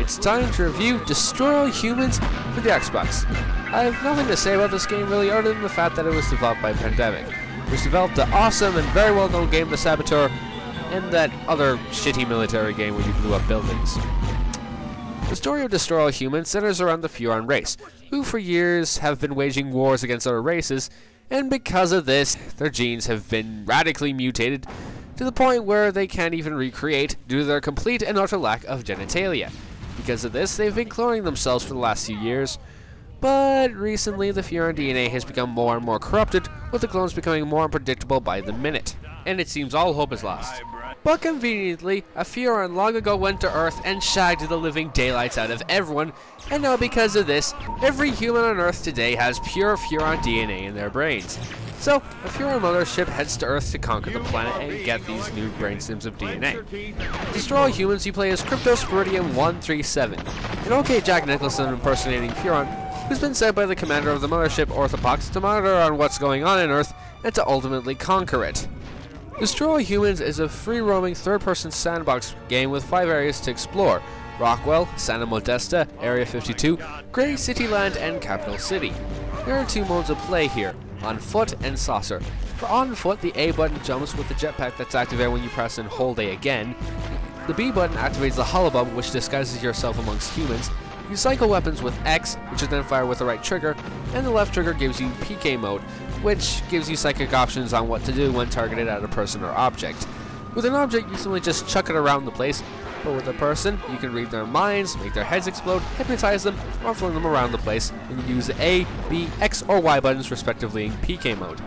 it's time to review Destroy All Humans for the Xbox. I have nothing to say about this game really other than the fact that it was developed by Pandemic, which developed the awesome and very well known game The Saboteur and that other shitty military game where you blew up buildings. The story of Destroy All Humans centers around the Furon race, who for years have been waging wars against other races, and because of this, their genes have been radically mutated to the point where they can't even recreate due to their complete and utter lack of genitalia. Because of this, they've been cloning themselves for the last few years, but recently the Furon DNA has become more and more corrupted, with the clones becoming more unpredictable by the minute. And it seems all hope is lost. But conveniently, a Furon long ago went to Earth and shagged the living daylights out of everyone, and now because of this, every human on Earth today has pure Furon DNA in their brains. So, a Furon mothership heads to Earth to conquer the planet and get these new brain stems of DNA. To Destroy All Humans, you play as Cryptosporidium 137, an OK Jack Nicholson impersonating Furon, who's been sent by the commander of the mothership Orthopox to monitor on what's going on Earth and to ultimately conquer it. Destroy All Humans is a free-roaming third-person sandbox game with 5 areas to explore: Rockwell, Santa Modesta, Area 52, Grey Cityland, and Capital City. There are 2 modes of play here: on foot and saucer. For on foot, the A button jumps with the jetpack that's activated when you press and hold A again. The B button activates the hullabub, which disguises yourself amongst humans. You cycle weapons with X, which is then fired with the right trigger, and the left trigger gives you PK mode, which gives you psychic options on what to do when targeted at a person or object. With an object, you simply just chuck it around the place, but with a person, you can read their minds, make their heads explode, hypnotize them, or fling them around the place, and you use the A, B, X, or Y buttons respectively in PK mode.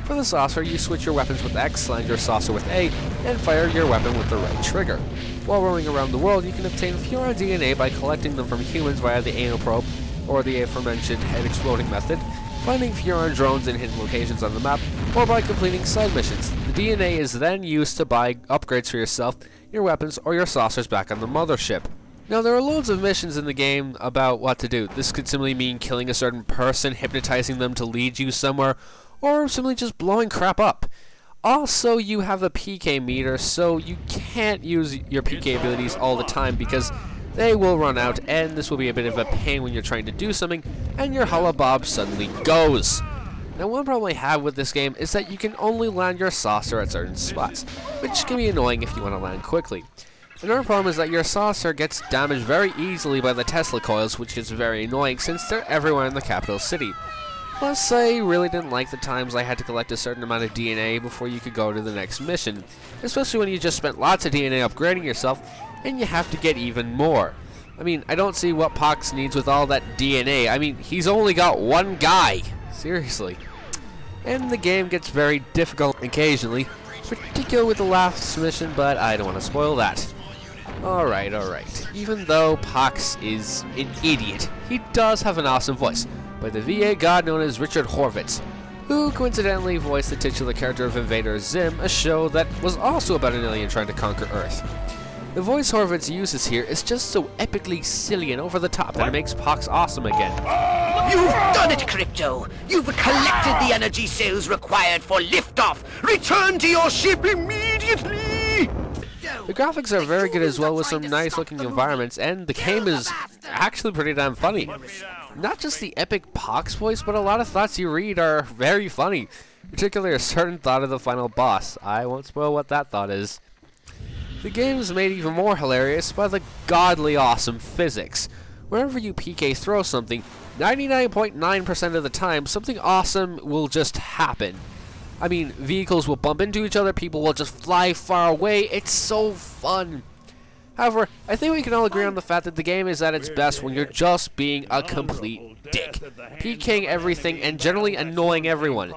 For the saucer, you switch your weapons with X, land your saucer with A, and fire your weapon with the right trigger. While roaming around the world, you can obtain Furon DNA by collecting them from humans via the anal probe, or the aforementioned head exploding method, finding Furon drones in hidden locations on the map, or by completing side missions. The DNA is then used to buy upgrades for yourself, your weapons, or your saucers back on the mothership. Now, there are loads of missions in the game about what to do. This could simply mean killing a certain person, hypnotizing them to lead you somewhere, or simply just blowing crap up. Also, you have a PK meter, so you can't use your PK abilities all the time because they will run out, and this will be a bit of a pain when you're trying to do something, and your hullabob suddenly goes. Now, one problem I have with this game is that you can only land your saucer at certain spots, which can be annoying if you want to land quickly. Another problem is that your saucer gets damaged very easily by the Tesla coils, which is very annoying since they're everywhere in the capital city. Plus, I really didn't like the times I had to collect a certain amount of DNA before you could go to the next mission, especially when you just spent lots of DNA upgrading yourself, and you have to get even more. I mean, I don't see what Pox needs with all that DNA. I mean, he's only got one guy. Seriously. And the game gets very difficult occasionally, particularly with the last mission, but I don't want to spoil that. Alright. Even though Pox is an idiot, he does have an awesome voice by the VA god known as Richard Horvitz, who coincidentally voiced the titular character of Invader Zim, a show that was also about an alien trying to conquer Earth. The voice Horvitz uses here is just so epically silly and over the top that it makes Pox awesome again. You've done it, Crypto! You've collected the energy cells required for liftoff! Return to your ship immediately! The graphics are very good as well, with some nice looking environments, and the game is actually pretty damn funny. Not just the epic Pox voice, but a lot of thoughts you read are very funny, particularly a certain thought of the final boss. I won't spoil what that thought is. The game is made even more hilarious by the godly awesome physics. Whenever you PK throw something, 99.9% of the time, something awesome will just happen. I mean, vehicles will bump into each other, people will just fly far away, it's so fun. However, I think we can all agree on the fact that the game is at its best when you're just being a complete dick, PKing everything and generally annoying everyone.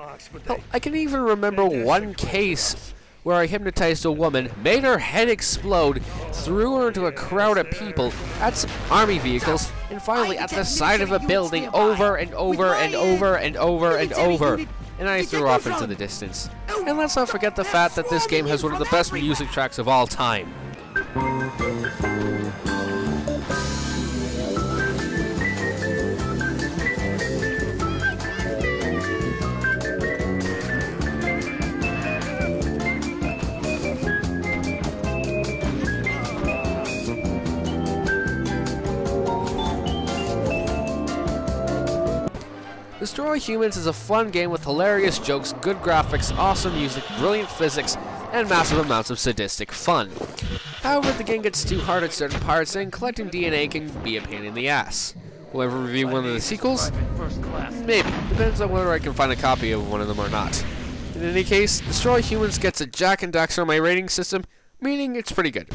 Hell, I can even remember one case where I hypnotized a woman, made her head explode, threw her into a crowd of people, at some army vehicles, and finally at the side of a building over and over and over and over and over. And I threw her off into the distance. And let's not forget the fact that this game has one of the best music tracks of all time. Destroy Humans is a fun game with hilarious jokes, good graphics, awesome music, brilliant physics, and massive amounts of sadistic fun. However, the game gets too hard at certain parts, and collecting DNA can be a pain in the ass. Will I ever review one of the sequels? Maybe. Depends on whether I can find a copy of one of them or not. In any case, Destroy Humans gets a Jak and Daxter on my rating system, meaning it's pretty good.